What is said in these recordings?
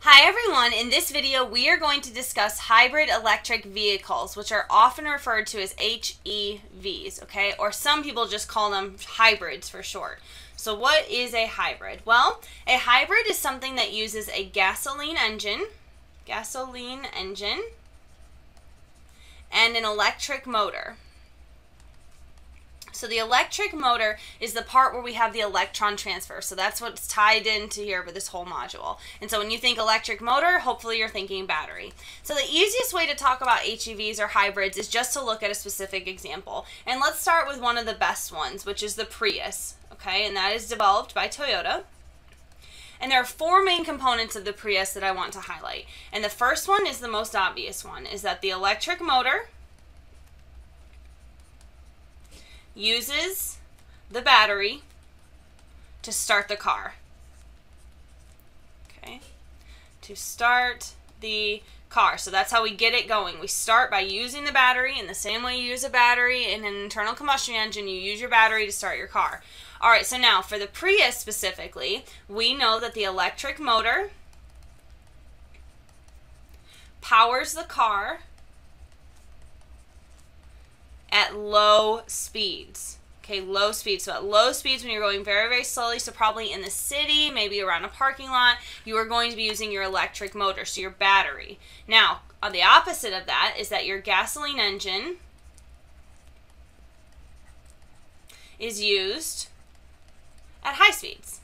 Hi everyone, in this video we are going to discuss hybrid electric vehicles, which are often referred to as HEVs, okay? Or some people just call them hybrids for short. So what is a hybrid? Well, a hybrid is something that uses a gasoline engine, and an electric motor. So the electric motor is the part where we have the electron transfer. So that's what's tied into here with this whole module. And so when you think electric motor, hopefully you're thinking battery. So the easiest way to talk about HEVs or hybrids is just to look at a specific example. And let's start with one of the best ones, which is the Prius. Okay, and that is developed by Toyota. And there are four main components of the Prius that I want to highlight. And the first one is the most obvious one, is that the electric motor uses the battery to start the car. Okay, to start the car. So that's how we get it going. We start by using the battery in the same way you use a battery in an internal combustion engine. You use your battery to start your car. All right, so now for the Prius specifically, we know that the electric motor powers the car at low speeds. Okay, low speeds. So at low speeds, when you're going very, very slowly, so probably in the city, maybe around a parking lot, you are going to be using your electric motor, so your battery. Now, on the opposite of that is that your gasoline engine is used at high speeds.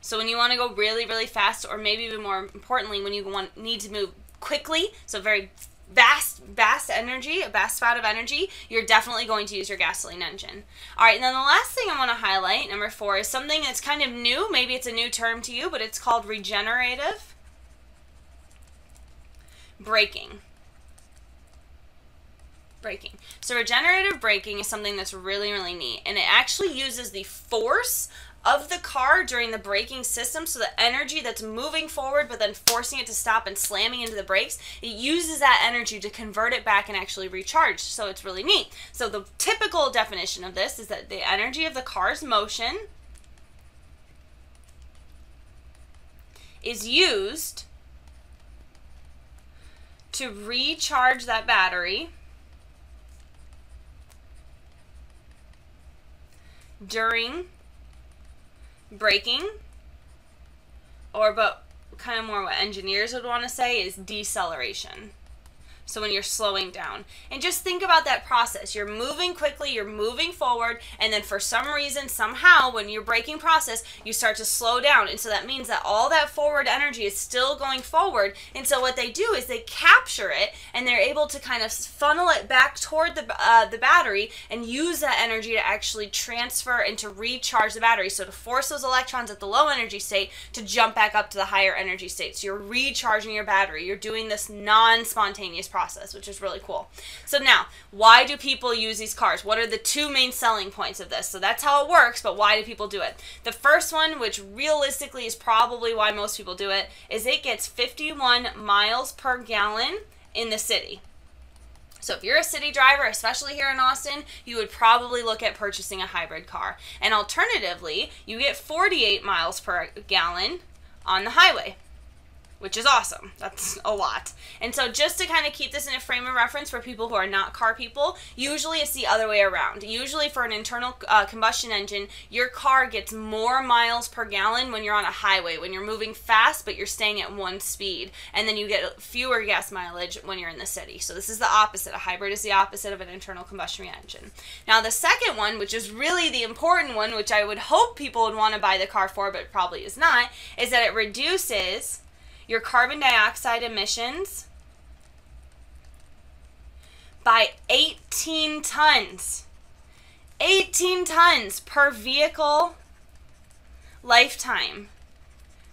So when you want to go really, really fast, or maybe even more importantly, when you need to move quickly, so very vast energy, a vast spout of energy, you're definitely going to use your gasoline engine. All right, and then the last thing I want to highlight, number 4, is something that's kind of new. Maybe it's a new term to you, but it's called regenerative braking. So regenerative braking is something that's really, really neat, and it actually uses the force of the car during the braking system, so the energy that's moving forward but then forcing it to stop and slamming into the brakes, it uses that energy to convert it back and actually recharge. So it's really neat. So the typical definition of this is that the energy of the car's motion is used to recharge that battery during braking, but kind of more what engineers would want to say is deceleration. So when you're slowing down. And just think about that process. You're moving quickly, you're moving forward, and then for some reason, somehow, when you're braking process, you start to slow down. And so that means that all that forward energy is still going forward. And so what they do is they capture it, and they're able to kind of funnel it back toward the battery and use that energy to actually transfer and to recharge the battery. So to force those electrons at the low energy state to jump back up to the higher energy state. So you're recharging your battery. You're doing this non-spontaneous process, which is really cool. So now, why do people use these cars? What are the two main selling points of this? So that's how it works, but why do people do it? The first one, which realistically is probably why most people do it, is it gets 51 miles per gallon in the city. So if you're a city driver, especially here in Austin, you would probably look at purchasing a hybrid car. And alternatively, you get 48 miles per gallon on the highway, which is awesome. That's a lot. And so just to kind of keep this in a frame of reference for people who are not car people, usually it's the other way around. Usually for an internal combustion engine, your car gets more miles per gallon when you're on a highway, when you're moving fast, but you're staying at one speed. And then you get fewer gas mileage when you're in the city. So this is the opposite. A hybrid is the opposite of an internal combustion engine. Now the second one, which is really the important one, which I would hope people would want to buy the car for, but probably is not, is that it reduces your carbon dioxide emissions by 18 tons. 18 tons per vehicle lifetime.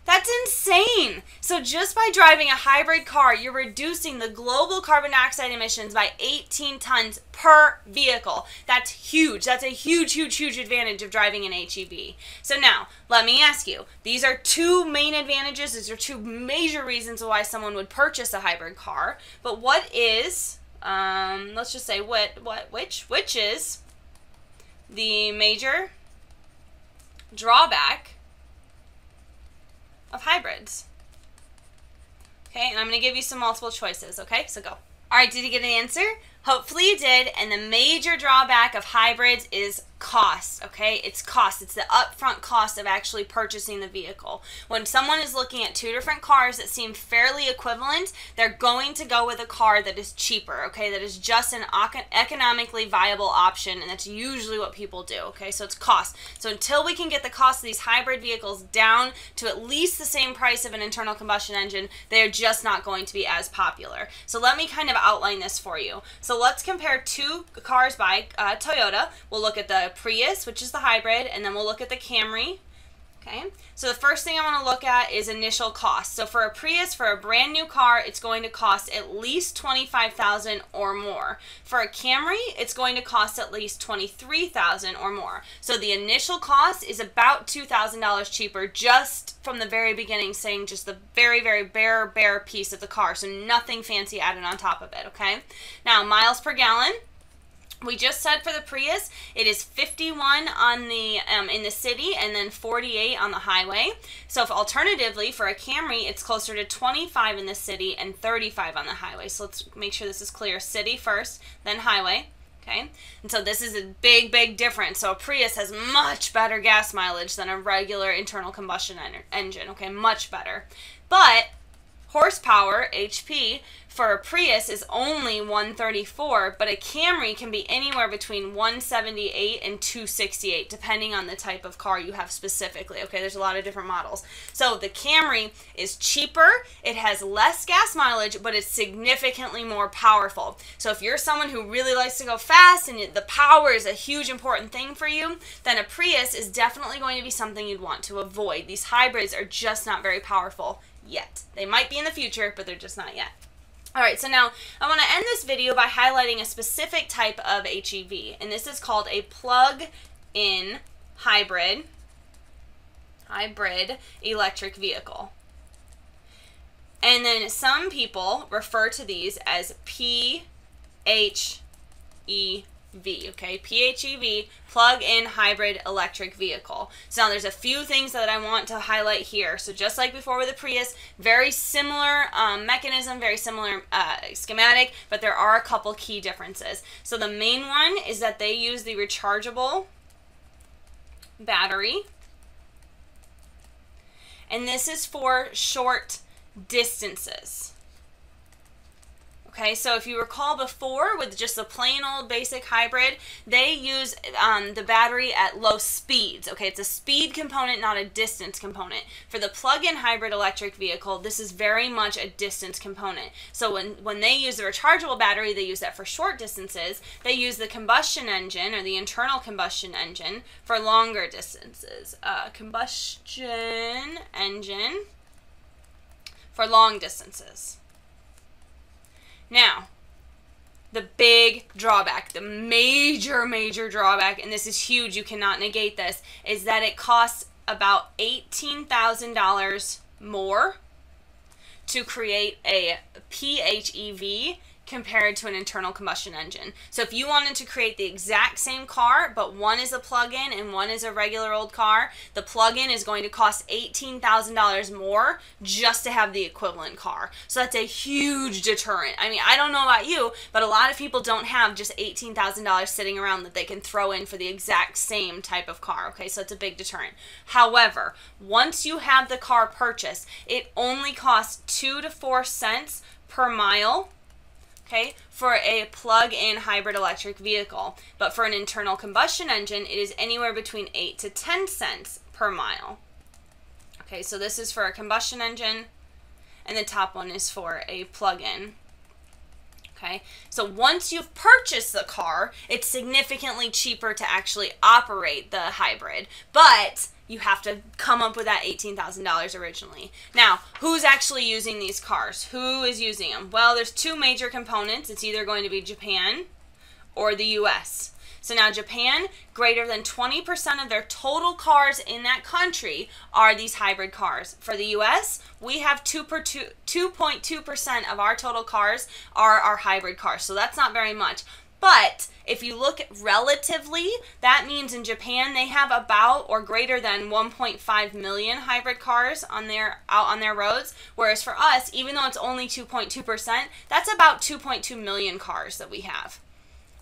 That's insane. So just by driving a hybrid car, you're reducing the global carbon dioxide emissions by 18 tons per vehicle. That's huge. That's a huge, huge, huge advantage of driving an HEV. So now, let me ask you, these are two main advantages. These are two major reasons why someone would purchase a hybrid car. But what is, let's just say which is the major drawback of hybrids? Okay, and I'm going to give you some multiple choices, okay? So go. All right, did you get an answer? Hopefully you did, and the major drawback of hybrids is cost, okay? It's cost. It's the upfront cost of actually purchasing the vehicle. When someone is looking at two different cars that seem fairly equivalent, they're going to go with a car that is cheaper, okay? That is just an economically viable option, and that's usually what people do, okay? So it's cost. So until we can get the cost of these hybrid vehicles down to at least the same price of an internal combustion engine, they're just not going to be as popular. So let me kind of outline this for you. So let's compare two cars by Toyota. We'll look at the Prius, which is the hybrid, and then we'll look at the Camry. Okay, so the first thing I want to look at is initial cost. So for a Prius, for a brand new car, it's going to cost at least $25,000 or more. For a Camry, it's going to cost at least $23,000 or more. So the initial cost is about $2,000 cheaper just from the very beginning, saying just the very, very bare piece of the car. So nothing fancy added on top of it, okay? Now, miles per gallon. We just said for the Prius, it is 51 on the in the city and then 48 on the highway. So if alternatively for a Camry, it's closer to 25 in the city and 35 on the highway. So let's make sure this is clear. City first, then highway. Okay, and so this is a big difference. So a Prius has much better gas mileage than a regular internal combustion engine. Okay, much better. But horsepower, HP, for a Prius is only 134, but a Camry can be anywhere between 178 and 268, depending on the type of car you have specifically. Okay, there's a lot of different models. So the Camry is cheaper, it has less gas mileage, but it's significantly more powerful. So if you're someone who really likes to go fast and the power is a huge important thing for you, then a Prius is definitely going to be something you'd want to avoid. These hybrids are just not very powerful yet. They might be in the future, but they're just not yet. All right, so now I want to end this video by highlighting a specific type of HEV, and this is called a plug-in hybrid electric vehicle. And then some people refer to these as PHEV, okay? PHEV, plug-in hybrid electric vehicle. So now there's a few things that I want to highlight here. So just like before with the Prius, very similar mechanism, very similar schematic, but there are a couple key differences. So the main one is that they use the rechargeable battery, and this is for short distances. Okay, so if you recall before with just a plain old basic hybrid, they use the battery at low speeds. Okay, it's a speed component, not a distance component. For the plug-in hybrid electric vehicle, this is very much a distance component. So when they use the rechargeable battery, they use that for short distances. They use the combustion engine or the internal combustion engine for longer distances. Combustion engine for long distances. Now, the big drawback, the major drawback, and this is huge, you cannot negate this, is that it costs about $18,000 more to create a PHEV compared to an internal combustion engine. So if you wanted to create the exact same car, but one is a plug-in and one is a regular old car, the plug-in is going to cost $18,000 more just to have the equivalent car. So that's a huge deterrent. I mean, I don't know about you, but a lot of people don't have just $18,000 sitting around that they can throw in for the exact same type of car. Okay, so it's a big deterrent. However, once you have the car purchased, it only costs 2 to 4 cents per mile, okay, for a plug-in hybrid electric vehicle. But for an internal combustion engine, it is anywhere between 8 to 10 cents per mile. Okay, so this is for a combustion engine, and the top one is for a plug-in. Okay, so once you've purchased the car, it's significantly cheaper to actually operate the hybrid, but you have to come up with that $18,000 originally. Now, who's actually using these cars? Who is using them? Well, there's two major components. It's either going to be Japan or the US. So now Japan, greater than 20% of their total cars in that country are these hybrid cars. For the US, we have 2.2% of our total cars are our hybrid cars. So that's not very much. But if you look relatively, that means in Japan they have about or greater than 1.5 million hybrid cars out on their roads, whereas for us, even though it's only 2.2%, that's about 2.2 million cars that we have.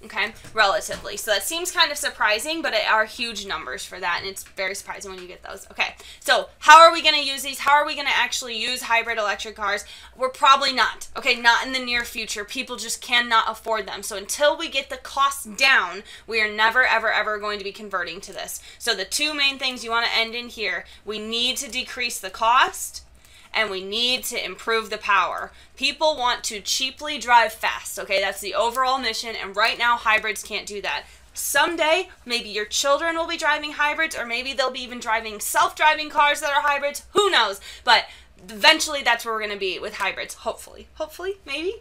Okay, relatively. So that seems kind of surprising, but it are huge numbers for that, and it's very surprising when you get those. Okay, so how are we going to use these? How are we going to actually use hybrid electric cars? We're probably not. Okay, not in the near future. People just cannot afford them. So until we get the costs down, we are never, ever, ever going to be converting to this. So the two main things you want to end in here, we need to decrease the cost, and we need to improve the power. People want to cheaply drive fast, okay? That's the overall mission, and right now hybrids can't do that. Someday, maybe your children will be driving hybrids, or maybe they'll be even driving self-driving cars that are hybrids. Who knows? But eventually that's where we're going to be with hybrids, hopefully. Hopefully, maybe.